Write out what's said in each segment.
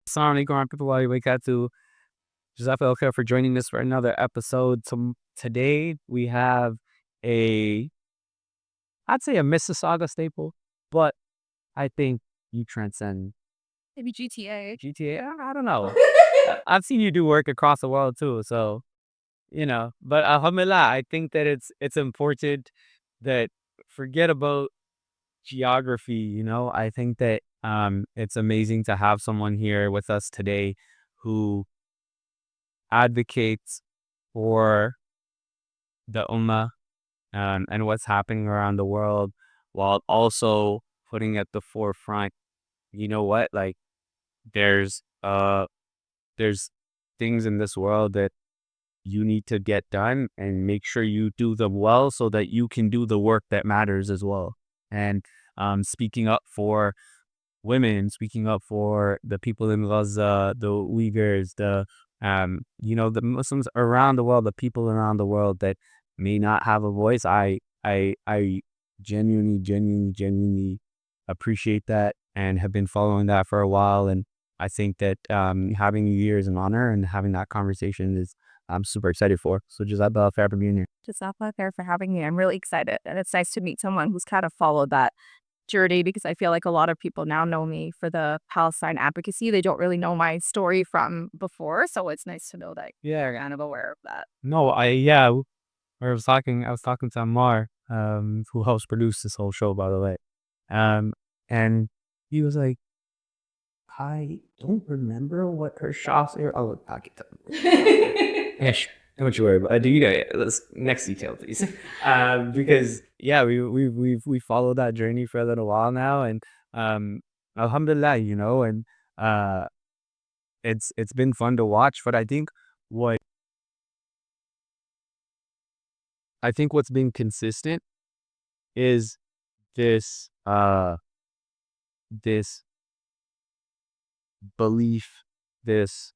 Assalamu alaikum warahmatullahi wabarakatuh. Jazakallah for joining us for another episode. Today we have a, I'd say a Mississauga staple, but I think you transcend Maybe GTA. GTA. I don't know. I've seen you do work across the world too, so But alhamdulillah, I think that it's important that forget about geography. I think that it's amazing to have someone here with us today who advocates for the ummah and what's happening around the world while also putting at the forefront, like there's uh there's things in this world that you need to get done and make sure you do them well so that you can do the work that matters as well. And speaking up for women, speaking up for the people in Gaza, the Uyghurs, the Muslims around the world, the people around the world that may not have a voice. I genuinely appreciate that and have been following that for a while. And I think that having you here is an honor, and having that conversation is I'm super excited for. So Jazakallah khair for being here. Jazakallah khair for having me. I'm really excited. And it's nice to meet someone who's kind of followed that journey because I feel like a lot of people now know me for the Palestine advocacy. They don't really know my story from before. So it's nice to know that you're kind of aware of that. No, I was talking to Ammar, who helps produce this whole show, by the way. And he was like, I don't remember what her shots are. Oh, I'll get them. Yeah, don't you worry about it. Let's next detail, please. Because we followed that journey for a little while now, and alhamdulillah, and uh, it's been fun to watch. But what I think what's been consistent is this this belief, this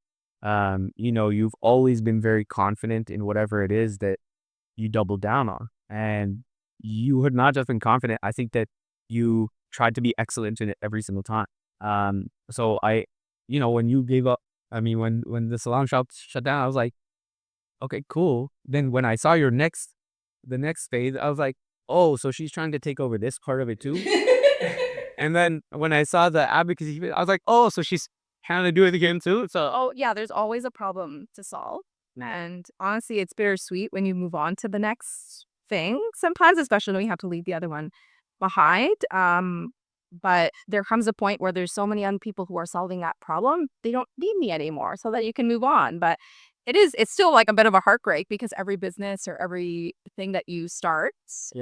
you've always been very confident in whatever it is that you double down on. And you had not just been confident, I think that you tried to be excellent in it every single time. So when you gave up, I mean, when the salon shop shut down, I was like, okay, cool. Then when I saw the next phase, I was like, oh, so she's trying to take over this part of it too. And then when I saw the advocacy, I was like, oh, so she's trying to do it again too. So Oh, yeah, there's always a problem to solve. And honestly, it's bittersweet when you move on to the next thing sometimes, especially when you have to leave the other one behind. But there comes a point where there's so many other people who are solving that problem, they don't need me anymore so that you can move on. But it's still like a bit of a heartbreak because every business or everything that you start is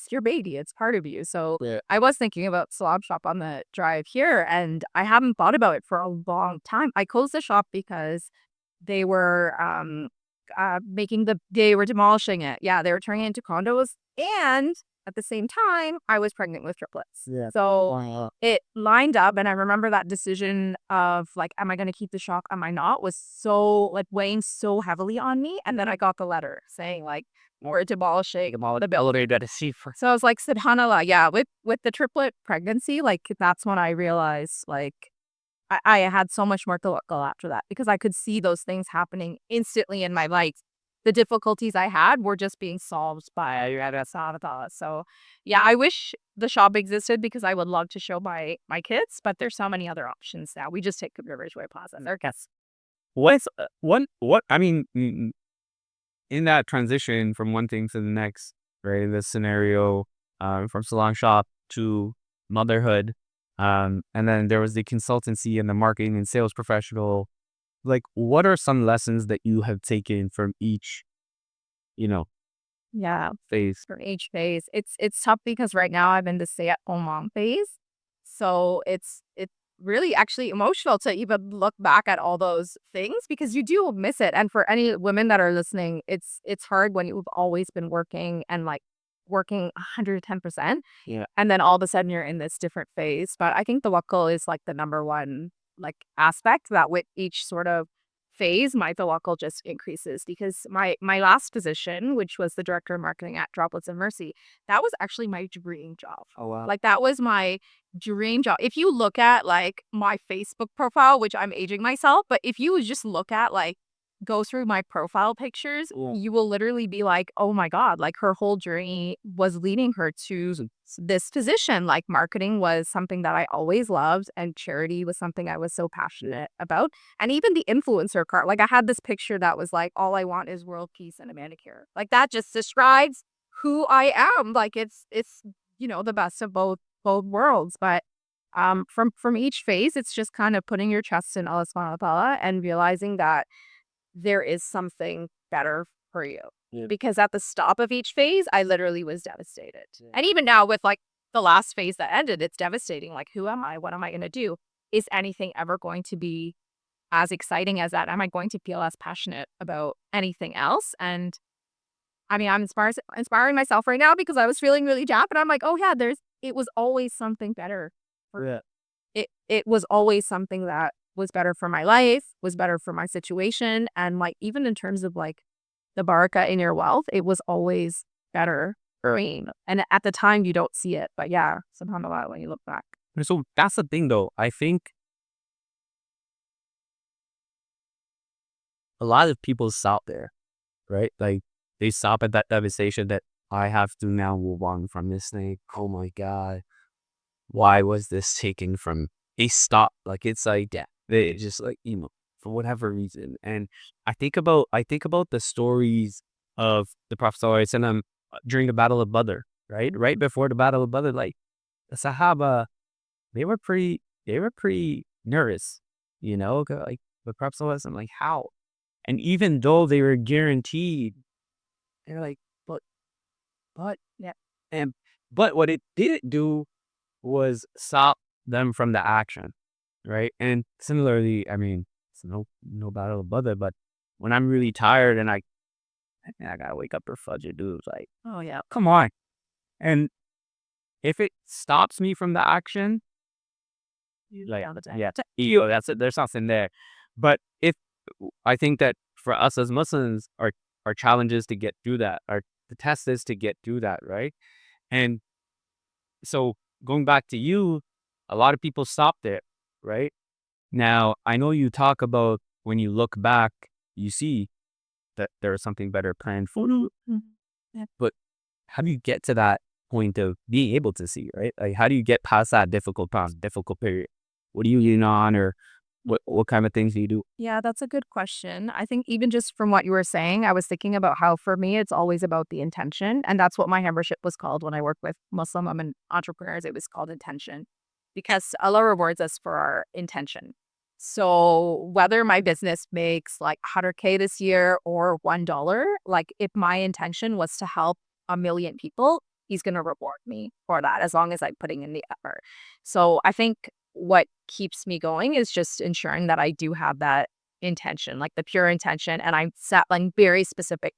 your baby. It's part of you. So yeah, I was thinking about salon shop on the drive here and I haven't thought about it for a long time. I closed the shop because they were they were demolishing it. Yeah, they were turning it into condos. And at the same time, I was pregnant with triplets. yeah. So Wow. it lined up. And I remember that decision of like, am I going to keep the shop? Am I not? Was so like weighing so heavily on me. And then I got the letter saying like, we're demolishing the building. So I was like, subhanallah, yeah, with the triplet pregnancy, like that's when I realized like I had so much more to go after that because I could see those things happening instantly in my life. The difficulties I had were just being solved by Sarada. So yeah, I wish the shop existed because I would love to show my kids, but there's so many other options now. We just take Computer Ridgeway Plaza. They're guests. What's what I mean in that transition from one thing to the next, right? In this scenario, from salon shop to motherhood, and then there was the consultancy and the marketing and sales professional. Like, what are some lessons that you have taken from each, Yeah, phase? for each phase. It's tough because right now I'm in the stay-at-home mom phase. So it's really actually emotional to even look back at all those things because you do miss it. And for any women that are listening, it's hard when you've always been working and like working 110%. Yeah. And then all of a sudden you're in this different phase. But I think the wakal is like the number one like aspect that with each sort of phase, my deluckle just increases because my last position, which was the director of marketing at Droplets of Mercy, that was actually my dream job. Oh, wow. Like that was my dream job. If you look at like my Facebook profile, which I'm aging myself, but if you just look at like go through my profile pictures, Yeah. you will literally be like, oh my God, like her whole journey was leading her to this position. Like marketing was something that I always loved, and charity was something I was so passionate about. And even the influencer card, like I had this picture that was like, all I want is world peace and a manicure. Like that just describes who I am. Like it's the best of both worlds. But from each phase, it's just kind of putting your trust in Allah subhanahu wa ta'ala and realizing that there is something better for you. Yeah. Because at the stop of each phase, I literally was devastated. Yeah. And even now with like the last phase that ended, it's devastating. Like, who am I? What am I going to do? Is anything ever going to be as exciting as that? Am I going to feel as passionate about anything else? And I mean, I'm inspiring myself right now because I was feeling really jacked, and I'm like, oh yeah, it was always something better. Yeah. It was always something that was better for my life, was better for my situation, and like even in terms of like the baraka in your wealth, it was always better for me. And at the time, you don't see it, but yeah, subhanallah, when you look back. So that's the thing, though. I think a lot of people stop there, right? Like they stop at that devastation that I have to now move on from this thing. Oh my God. Why was this taken from a stop? Like it's like that. They just like, for whatever reason. And I think about the stories of the Prophet Sallallahu Alaihi Wasallam during the Battle of Badr, right? Right before the Battle of Badr, like the Sahaba, they were pretty nervous, 'cause, like the Prophet Sallallahu Alaihi Wasallam, like how? And even though they were guaranteed, they're like, but Yeah. and but what it didn't do was stop them from the action, right? And similarly, I mean, it's no battle above it, but when I'm really tired and I gotta wake up for Fudge, dude, it's like, Oh yeah. come on. And if it stops me from the action, like, Yeah, that's it. yeah, that's it. There's something there. But if I think that for us as Muslims, our challenge is to get through that. The test is to get through that, right? And so going back to you, a lot of people stop there, right? Now, I know you talk about when you look back, you see that there is something better planned for you, Mhm. Yeah. but how do you get to that point of being able to see, right? Like, how do you get past that difficult period? What do you lean on, or what kind of things do you do? Yeah, that's a good question. I think even just from what you were saying, I was thinking about how for me, it's always about the intention. And that's what my membership was called when I worked with Muslim women entrepreneurs. It was called intention because Allah rewards us for our intention. So whether my business makes like 100K this year or $1, like if my intention was to help a million people, he's going to reward me for that as long as I'm putting in the effort. So I think what keeps me going is just ensuring that I do have that intention, like the pure intention, and I'm set like very specific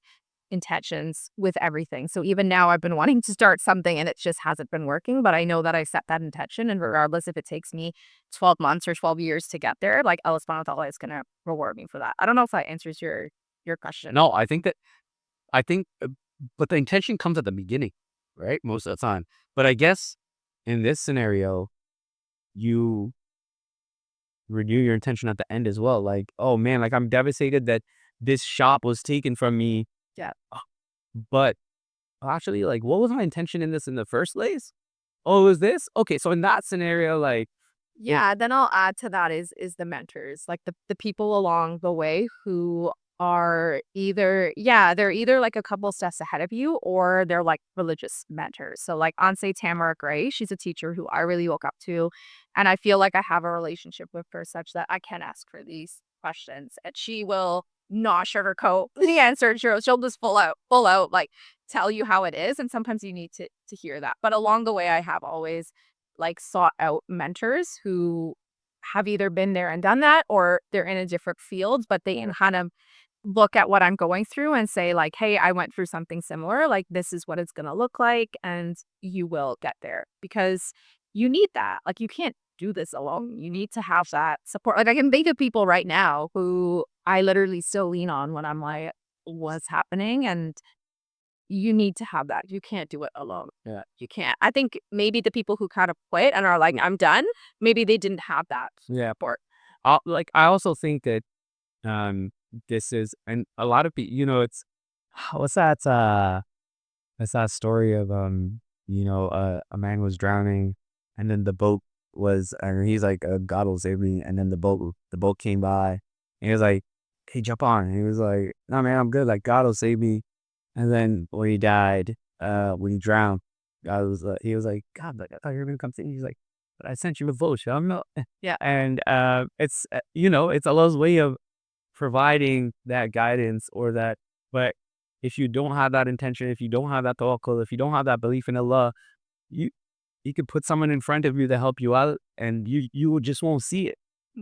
intentions with everything. So even now I've been wanting to start something and it just hasn't been working, but I know that I set that intention, and regardless if it takes me 12 months or 12 years to get there, like Allah subhanahu wa ta'ala is gonna reward me for that. I don't know if that answers your question. No, I think, but the intention comes at the beginning, right? Most of the time. But I guess in this scenario, you renew your intention at the end as well. Like, oh man, like I'm devastated that this shop was taken from me. Yeah. But actually, like, what was my intention in this in the first place? Oh, it was this? Okay, so in that scenario, like, Yeah, then I'll add to that is the mentors, like the people along the way who are they're either like a couple steps ahead of you or they're like religious mentors. So like Anse Tamara Gray, she's a teacher who I really look up to, and I feel like I have a relationship with her such that I can ask her these questions and she will not sugarcoat the answer. She'll just full out like tell you how it is, and sometimes you need to hear that. But along the way I have always like sought out mentors who have either been there and done that or they're in a different field, but they can kind of look at what I'm going through and say like, "Hey, I went through something similar. Like this is what it's going to look like and you will get there." Because you need that. Like you can't do this alone. You need to have that support. Like I can think of people right now who I literally still lean on when I'm like, what's happening? And you need to have that. You can't do it alone. Yeah. You can't. I think maybe the people who kind of quit and are like, I'm done, maybe they didn't have that Yeah. support. I also think that um this is, and a lot of people, it's what's that It's that story of a man was drowning, and then the boat was, and he's like, God will save me, and then the boat came by, and he was like, hey, jump on, and he was like, no man, I'm good, like God will save me. And then when he died, when he drowned, he was like, God, like, I thought you were gonna come save me. He's like, but I sent you a boat, so I'm not. Yeah. And it's Allah's way of providing that guidance, or that. But if you don't have that intention, if you don't have that tawakkul, if you don't have that belief in Allah, you you could put someone in front of you to help you out, and you just won't see it.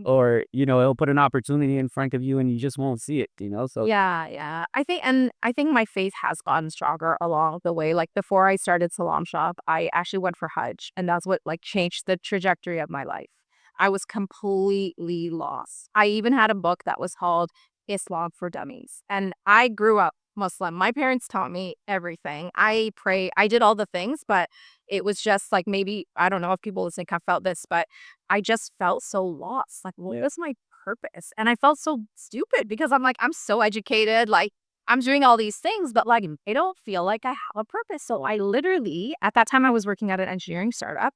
Or it'll put an opportunity in front of you, and you just won't see it. So Yeah, yeah. I think my faith has gotten stronger along the way. Like before I started Salam Shop, I actually went for Hajj, and that's what like changed the trajectory of my life. I was completely lost. I even had a book that was called Islam for Dummies. And I grew up Muslim. My parents taught me everything. I did all the things, but it was just like maybe I don't know if people listening have felt this, but I just felt so lost. Like, what was my purpose? And I felt so stupid because I'm like, I'm so educated. Like, I'm doing all these things, but like, I don't feel like I have a purpose. So I literally, at that time, I was working at an engineering startup.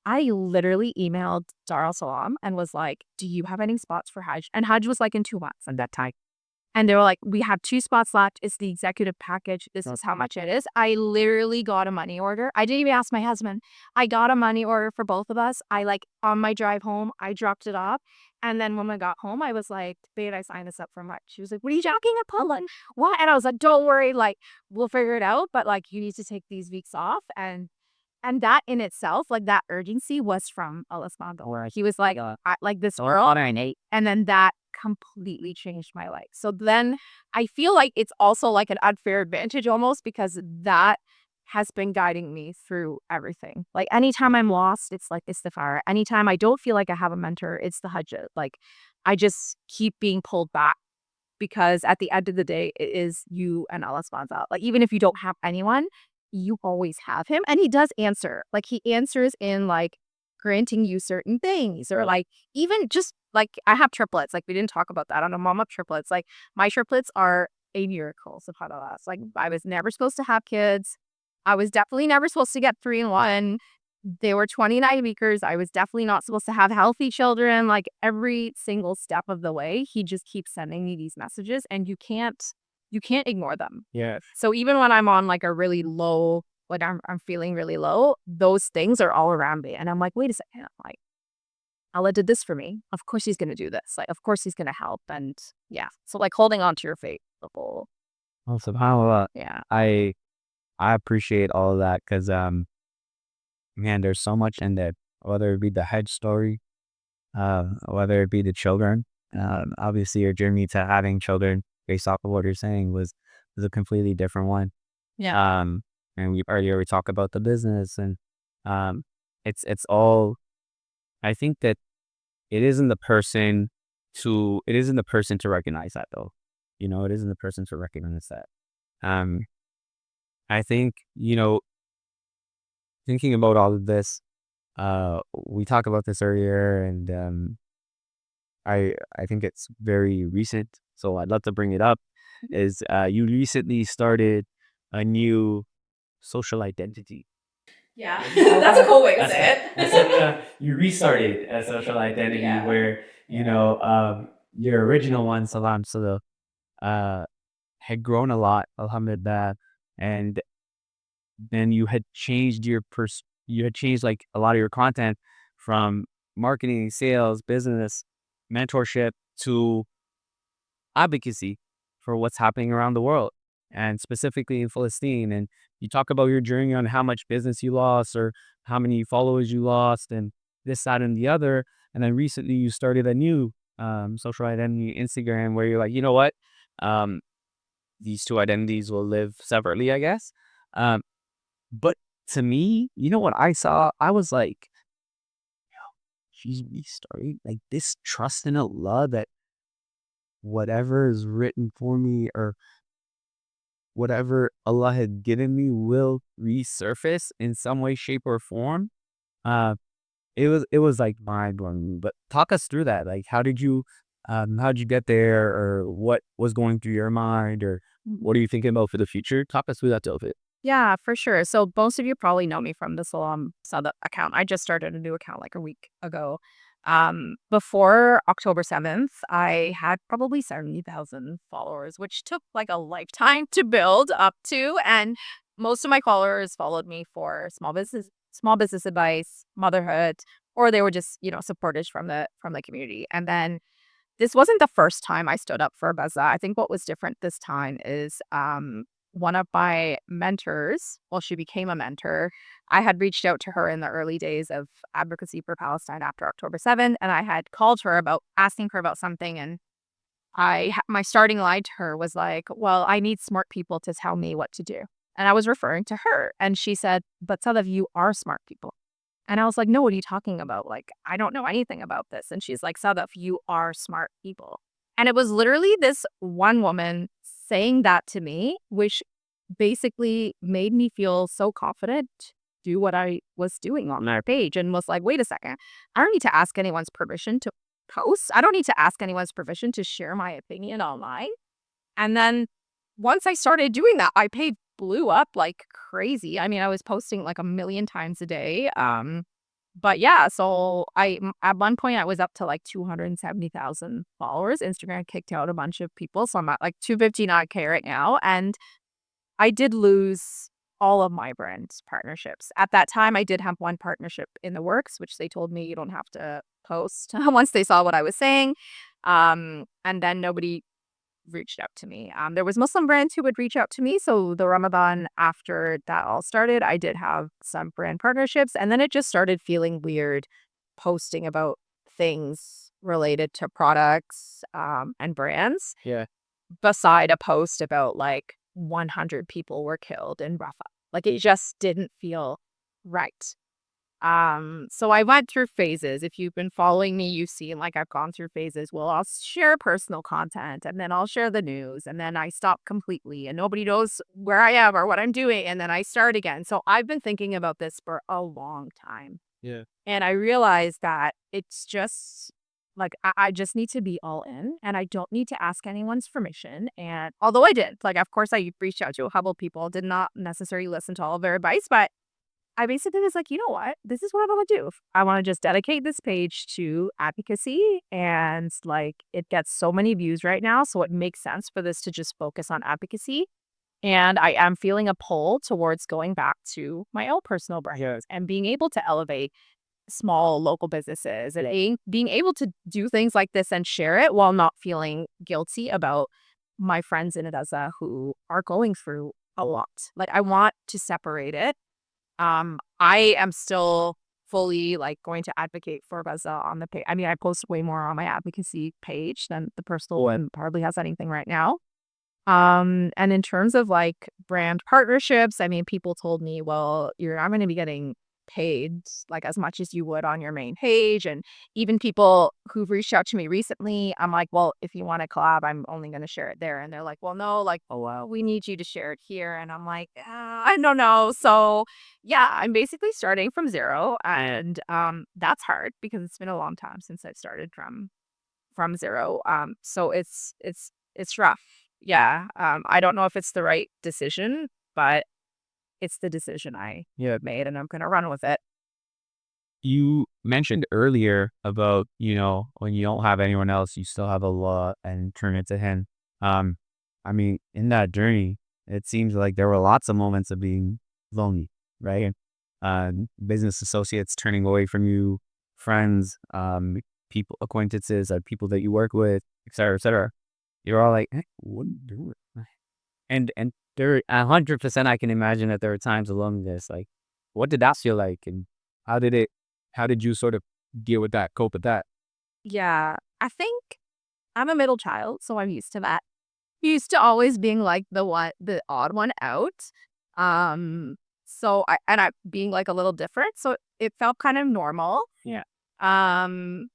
I literally emailed Dar al Salam and was like, do you have any spots for Hajj? And Hajj was like in 2 months at that time. And they were like, we have 2 spots left. It's the executive package. This is how much it is. I literally got a money order. I didn't even ask my husband. I got a money order for both of us. I like on my drive home, I dropped it off. And then when I got home, I was like, babe, I signed this up for March. She was like, what are you talking about? Like, what? And I was like, don't worry, like, we'll figure it out. But like, you need to take these weeks off. And that in itself, like that urgency was from Allah subhanahu wa ta'ala. He was like, like this girl. And then that completely changed my life. So then I feel like it's also like an unfair advantage almost because that has been guiding me through everything. Like anytime I'm lost, it's like istikhara. Anytime I don't feel like I have a mentor, it's the hajj. Like I just keep being pulled back because at the end of the day, it is you and Allah subhanahu wa ta'ala. Like even if you don't have anyone, you always have him. And he does answer. Like he answers in like granting you certain things or like even just like I have triplets. Like we didn't talk about that. I'm a mom of triplets. Like my triplets are a miracle, subhanAllah. It's like I was never supposed to have kids. I was definitely never supposed to get 3 in 1. They were 29 weekers. I was definitely not supposed to have healthy children. Like every single step of the way, he just keeps sending me these messages and you can't ignore them. yeah, So even when I'm on like a really low, like I'm feeling really low, those things are all around me. And I'm like, wait a second. Like Allah did this for me. Of course he's gonna do this. Like of course he's gonna help. And yeah. So like holding on to your faith the whole well, subhanallah, yeah. I appreciate all of that, because man, there's so much in that, whether it be the Hajj story, whether it be the children. Obviously, your journey to having children, based off of what you're saying, was a completely different one. Yeah. And we talked about the business, and um, it's all. I think that it isn't the person to recognize that, though. It isn't the person to recognize that. Um, I think thinking about all of this, we talked about this earlier, and I think it's very recent, so I'd love to bring it up. Is you recently started a new social identity? Yeah. That's a cool way to say You restarted a social identity Yeah. where your original one, Salam Sudduf, uh, had grown a lot, alhamdulillah, and then you had changed like a lot of your content from marketing, sales, business, mentorship to advocacy for what's happening around the world, and specifically in Palestine. And you talk about your journey on how much business you lost, or how many followers you lost, and this, that, and the other. And then recently you started a new social identity, Instagram, where you're like, you know what? Um, these two identities will live separately, I guess. Um, but to me, what I saw? I was like, she's restarting like this trust in Allah that whatever is written for me or whatever Allah had given me will resurface in some way, shape, or form. Uh, it was like mind blowing. But talk us through that. Like, how did you get there, or what was going through your mind, or what are you thinking about for the future? Talk us through that a little bit. Yeah, for sure. So most of you probably know me from the Salam Sada account. I just started a new account like a week ago. Before October 7th, I had probably 70,000 followers, which took like a lifetime to build up to. And most of my followers followed me for small business advice, motherhood, or they were just, supporters from the community. And then this wasn't the first time I stood up for Beza. I think what was different this time is one of my mentors, well, she became a mentor. I had reached out to her in the early days of advocacy for Palestine after October 7th, and I had called her about asking her about something. And my starting line to her was like, well, I need smart people to tell me what to do. And I was referring to her. And she said, but Sadaf, you are smart people. And I was like, "No, what are you talking about? Like, I don't know anything about this." And she's like, "Sadaf, you are smart people." And it was literally this one woman saying that to me, which basically made me feel so confident to do what I was doing on their page and was like, wait a second, I don't need to ask anyone's permission to post. I don't need to ask anyone's permission to share my opinion online. And then once I started doing that, my page blew up like crazy. I mean, I was posting like a million times a day. But yeah, so at one point I was up to like 270,000 followers. Instagram kicked out a bunch of people, so I'm at like 259K right now. And I did lose all of my brand partnerships. At that time, I did have one partnership in the works, which they told me you don't have to post once they saw what I was saying. And then nobody reached out to me. There was Muslim brands who would reach out to me. So the Ramadan after that all started, I did have some brand partnerships, and then it just started feeling weird posting about things related to products and brands Yeah. beside a post about like 100 people were killed in Rafah. Like it just didn't feel right. So I went through phases. If you've been following me, you've seen like I've gone through phases. Well, I'll share personal content and then I'll share the news and then I stop completely and nobody knows where I am or what I'm doing and then I start again. So I've been thinking about this for a long time. Yeah. And I realized that it's just like I just need to be all in and I don't need to ask anyone's permission. And although I did, like, of course, I reached out to a couple of people, did not necessarily listen to all of their advice, but I basically was like, you know what? This is what I want to do. I want to just dedicate this page to advocacy. And like, it gets so many views right now. So it makes sense for this to just focus on advocacy. And I am feeling a pull towards going back to my own personal brands and being able to elevate small local businesses and being able to do things like this and share it while not feeling guilty about my friends in Adeza who are going through a lot. Like, I want to separate it. I am still fully like going to advocate for Gaza on the page. I mean, I post way more on my advocacy page than the personal one hardly has anything right now. And in terms of like brand partnerships, I mean, people told me, well, you're not going to be getting paid like as much as you would on your main page. And even people who've reached out to me recently, I'm like, well, if you want to collab, I'm only going to share it there. And they're like, well, no, like, oh, well, we need you to share it here. And I'm like, I don't know. So yeah, I'm basically starting from zero. And that's hard because it's been a long time since I started from zero. So it's rough. Yeah. I don't know if it's the right decision, but it's the decision I Yeah. made and I'm gonna run with it. You mentioned earlier about, when you don't have anyone else, you still have Allah and turn it to Him. Um, I mean, in that journey, it seems like there were lots of moments of being lonely, right? Business associates turning away from you, friends, people, acquaintances, people that you work with, et cetera, et cetera. You're all like, "Hey, what are you doing?" And there 100% I can imagine that there are times along this, like, what did that feel like? And how did it how did you sort of deal with that, cope with that? Yeah. I think I'm a middle child, so I'm used to that. Used to always being like the odd one out. Um, so I being like a little different. So it felt kind of normal. Yeah. Um,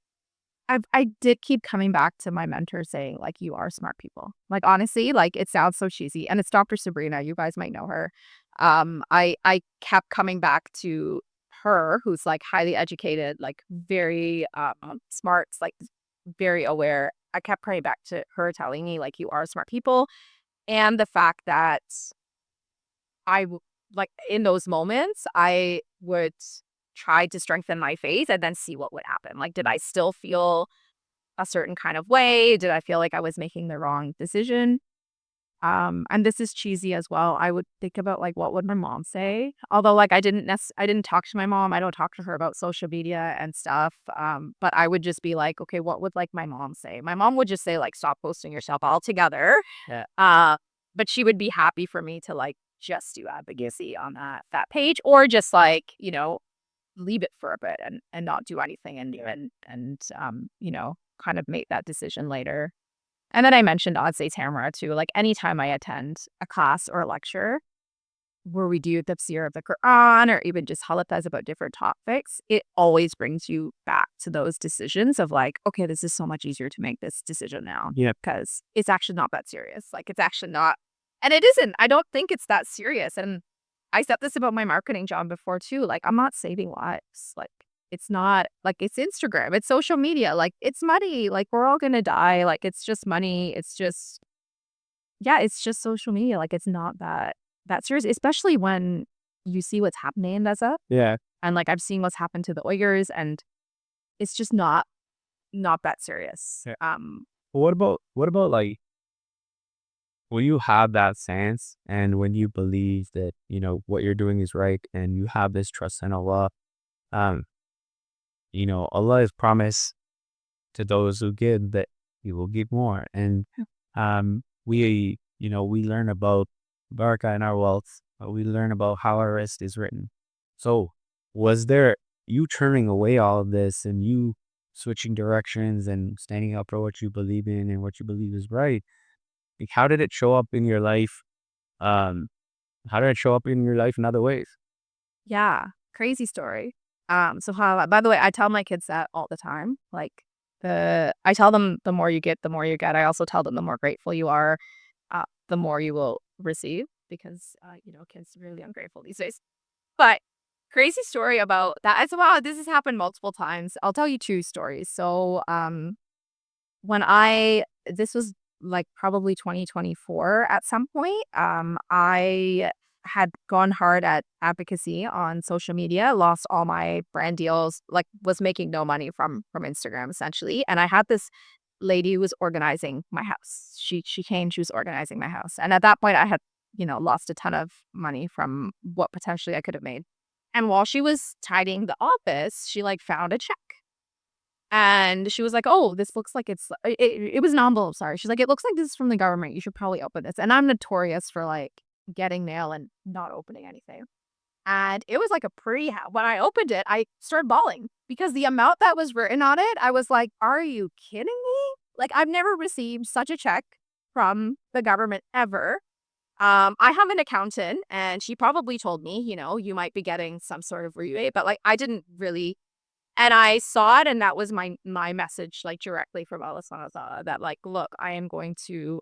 I did keep coming back to my mentor saying, like, "You are smart people." Like, honestly, like, it sounds so cheesy, and it's Dr. Sabrina, you guys might know her. I kept coming back to her, who's, like, highly educated, like, very, smart, like, very aware. I kept coming back to her telling me, like, "You are smart people," and the fact that I w like, in those moments, I would try to strengthen my faith and then see what would happen. Like, did I still feel a certain kind of way? Did I feel like I was making the wrong decision? And this is cheesy as well. I would think about like what would my mom say? Although like I didn't talk to my mom. I don't talk to her about social media and stuff. But I would just be like, okay, what would like my mom say? My mom would just say like stop posting yourself altogether. Yeah. Uh but she would be happy for me to like just do advocacy on that page or just like, leave it for a bit and not do anything and kind of make that decision later. And then I mentioned Odd Say Tamara too. Like anytime I attend a class or a lecture where we do tafsir of the Quran or even just halathas about different topics, it always brings you back to those decisions of like, okay, this is so much easier to make this decision now Yeah. because it's actually not that serious. Like it's actually not, and it isn't. I don't think it's that serious. And I said this about my marketing job before too. Like I'm not saving lives. Like it's not like it's Instagram, it's social media. Like it's money. Like we're all gonna die. Like it's just money. It's just yeah, it's just social media, like, it's not that serious, especially when you see what's happening in Gaza, Yeah. and, like, I've seen what's happened to the Uyghurs, and it's just not that serious. Yeah. What about like when you have that sense and when you believe that, what you're doing is right and you have this trust in Allah, um, Allah has promised to those who give that He will give more. And we learn about barakah in our wealth, we learn about how our rest is written. So was there you turning away all of this and you switching directions and standing up for what you believe in and what you believe is right? Like, how did it show up in your life? Um, how did it show up in your life in other ways? Yeah, crazy story. So how by the way, I tell my kids that all the time, like, I tell them the more you get, the more you get. I also tell them the more grateful you are, the more you will receive because, kids are really ungrateful these days. But crazy story about that as well. This has happened multiple times. I'll tell you 2 stories. So, when this was like probably 2024 at some point, I had gone hard at advocacy on social media, lost all my brand deals, like was making no money from Instagram essentially. And I had this lady who was organizing my house. She came, she was organizing my house. And at that point I had, lost a ton of money from what potentially I could have made. And while she was tidying the office, she like found a check and she was like, "Oh, this looks like it was an envelope, sorry." She's like, "It looks like this is from the government. You should probably open this." And I'm notorious for, like, getting mail and not opening anything. And it was, like, a pretty ha when I opened it, I started bawling because the amount that was written on it, I was like, "Are you kidding me?" Like, I've never received such a check from the government ever. I have an accountant, and she probably told me, "You might be getting some sort of rebate," but, like, I didn't really and I saw it, and that was my message, like, directly from Allah Subhanahu wa Ta'ala that, like, "Look, I am going to,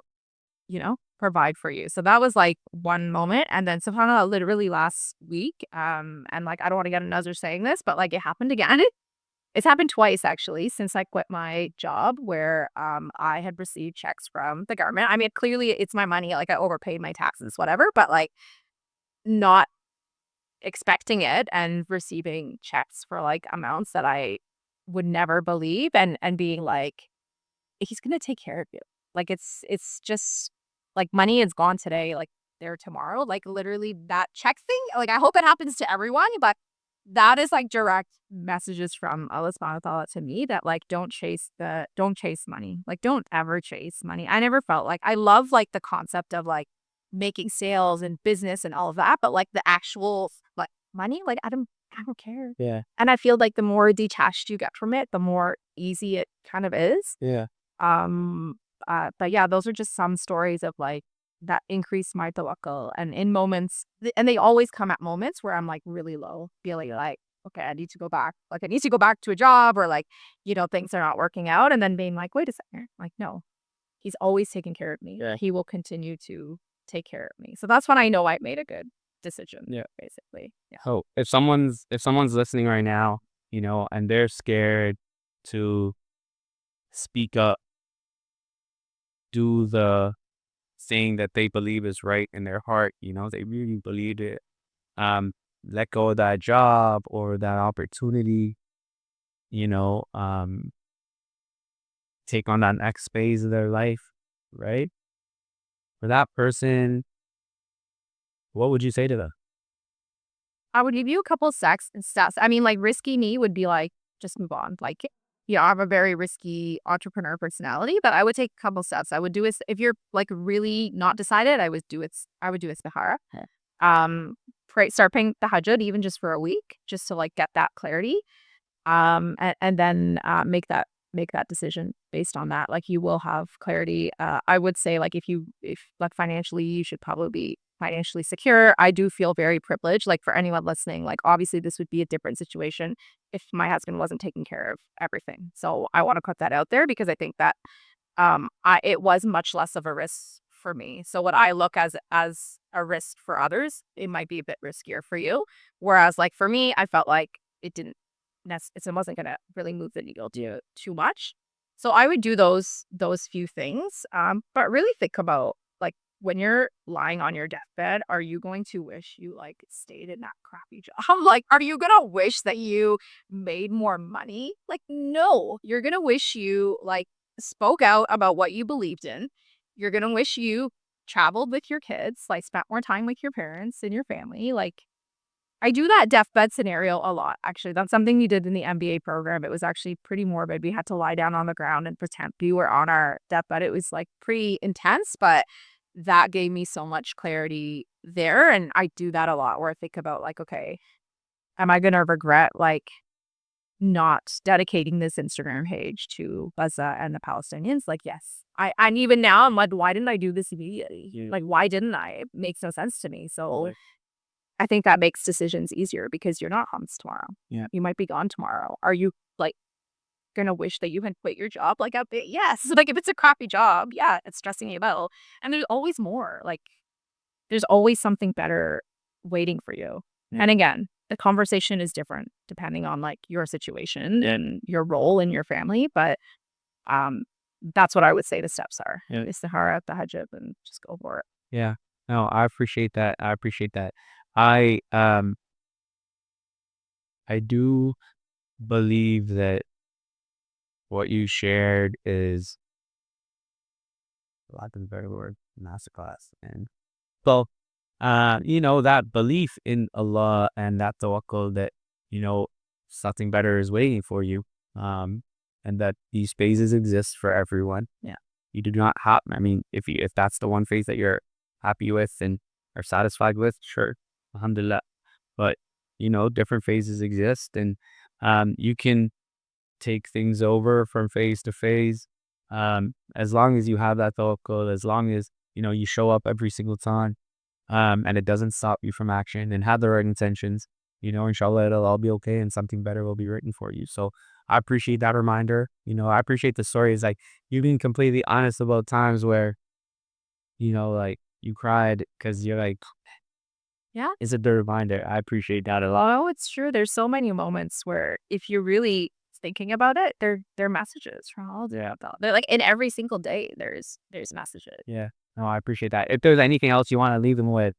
provide for you." So that was, like, one moment, and then subhanAllah, literally last week, and, like, I don't wanna get another saying this, but, like, it happened again. It's happened twice, actually, since I quit my job where, I had received checks from the government. I mean, clearly, it's my money, like, I overpaid my taxes, whatever, but, like, not expecting it and receiving checks for, like, amounts that I would never believe and being like, "He's gonna take care of you." Like, it's just like, money is gone today, like, there tomorrow, like, literally that check thing, like, I hope it happens to everyone, but that is, like, direct messages from Allah Subhanahu wa Ta'ala to me that, like, don't chase money. Like, don't ever chase money. I never felt like I love, like, the concept of, like, making sales and business and all of that, but, like, the actual, like, money, like, I don't care. Yeah. And I feel like the more detached you get from it, the more easy it kind of is. Yeah. Um, but yeah, those are just some stories of, like, that increase my tawakkul and in moments and they always come at moments where I'm, like, really low, feeling like, okay, I need to go back. Like, I need to go back to a job or like, things are not working out. And then being like, wait a second. Like, no, he's always taken care of me. Yeah. He will continue to take care of me. So that's when I know I made a good decision, Yeah. basically. Yeah. So if someone's listening right now, and they're scared to speak up, do the thing that they believe is right in their heart, they really believe it. Um, Let go of that job or that opportunity, you know, um, take on that next phase of their life, right? For that person, what would you say to them? I would give you a couple stats. I mean, like, risky me would be like, just move on. Like, I'm a very risky entrepreneur personality, but I would take a couple steps. I would do it if you're like really not decided. I would do istihara. Yeah. Start praying tahajjud even just for a week, just to like get that clarity. And then make that decision based on that. Like, you will have clarity. I would say, like, if like financially, you should probably be financially secure. I do feel very privileged. Like, for anyone listening, like, obviously this would be a different situation if my husband wasn't taking care of everything. So I want to put that out there because I think that it was much less of a risk for me. So what I look as a risk for others, it might be a bit riskier for you. Whereas, like, for me, I felt like it didn't it wasn't gonna really move the needle too much. So I would do those few things. But really think about, like, when you're lying on your deathbed, are you going to wish you like stayed in that crappy job? Like, are you gonna wish that you made more money? Like, no, you're gonna wish you like spoke out about what you believed in. You're gonna wish you traveled with your kids, like spent more time with your parents and your family. Like, I do that deathbed scenario a lot, actually. That's something we did in the MBA program. It was actually pretty morbid. We had to lie down on the ground and pretend we were on our deathbed. It was like pretty intense, but that gave me so much clarity there. And I do that a lot where I think about, like, okay, am I going to regret like not dedicating this Instagram page to Gaza and the Palestinians? Like, yes. And even now I'm like, why didn't I do this immediately? Yeah. Like, why didn't I? It makes no sense to me. So I think that makes decisions easier because you're not home tomorrow. Yeah. You might be gone tomorrow. Are you like gonna wish that you had quit your job? Like, a bit, yes. Like, if it's a crappy job, yeah, it's stressing you out. And there's always more. Like, there's always something better waiting for you. Yeah. And again, the conversation is different depending on like your situation and your role in your family. But um, that's what I would say the steps are. Yeah. Is Sahara, the hijab, and just go for it. Yeah. No, I appreciate that. I appreciate that. I do believe that what you shared is a lot of the better word, masterclass. And so, that belief in Allah and that tawakkul that, you know, something better is waiting for you. And that these phases exist for everyone. Yeah. You do not have, I mean, if that's the one phase that you're happy with and are satisfied with, sure. Alhamdulillah. But, different phases exist and you can take things over from phase to phase. As long as you have that tawakkul, as long as, you show up every single time, and it doesn't stop you from action and have the right intentions, inshallah, it'll all be okay and something better will be written for you. So I appreciate that reminder. I appreciate the stories. Like, you've been completely honest about times where, like you cried because you're like, Yeah. is it the reminder? I appreciate that a lot. Oh, it's true. There's so many moments where if you're really thinking about it, they're messages from all the about. They're like in every single day there's messages. Yeah. No, I appreciate that. If there's anything else you want to leave them with.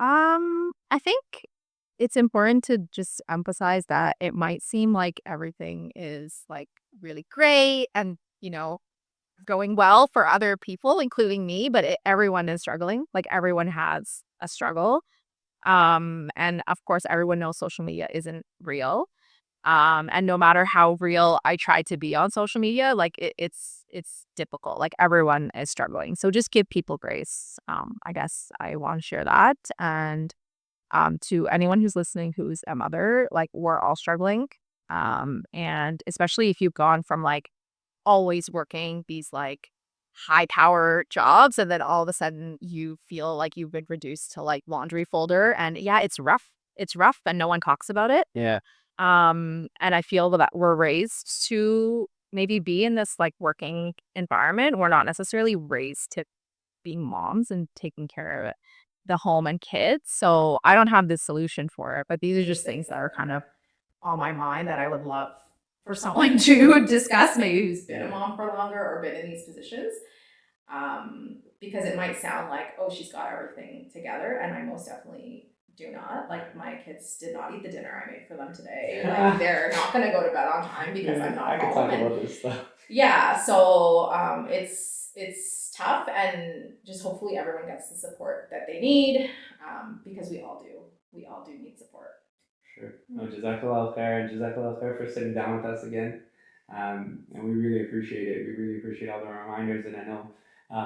I think it's important to just emphasize that it might seem like everything is like really great and, going well for other people, including me, but everyone is struggling. Like, everyone has a struggle. And of course, everyone knows social media isn't real. And no matter how real I try to be on social media, like, it's difficult. Like, everyone is struggling. So just give people grace. I guess I want to share that. And to anyone who's listening who's a mother, like, we're all struggling. And especially if you've gone from like always working these like high power jobs and then all of a sudden you feel like you've been reduced to like laundry folder, and yeah, it's rough. it's rough and no one talks about it. Yeah. And I feel that we're raised to maybe be in this like working environment. We're not necessarily raised to being moms and taking care of the home and kids. So I don't have this solution for it, but these are just things that are kind of on my mind that I would love for someone to discuss, maybe who's been a mom for longer or been in these positions. Because it might sound like, oh, she's got everything together, and I most definitely do not. Like my kids did not eat the dinner I made for them today. Like they're not gonna go to bed on time because I'm not I could home. talk And about this stuff. yeah, so it's tough, and just hopefully everyone gets the support that they need, because we all do. We all do need support. Sure. No, Jazakallah khair, and Jazakallah khair for sitting down with us again. And we really appreciate it. We really appreciate all the reminders, and I know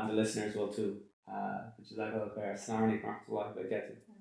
the listeners will too. Jazakallah khair. Assalamu alaikum wa rahmatullahi wa barakatuh.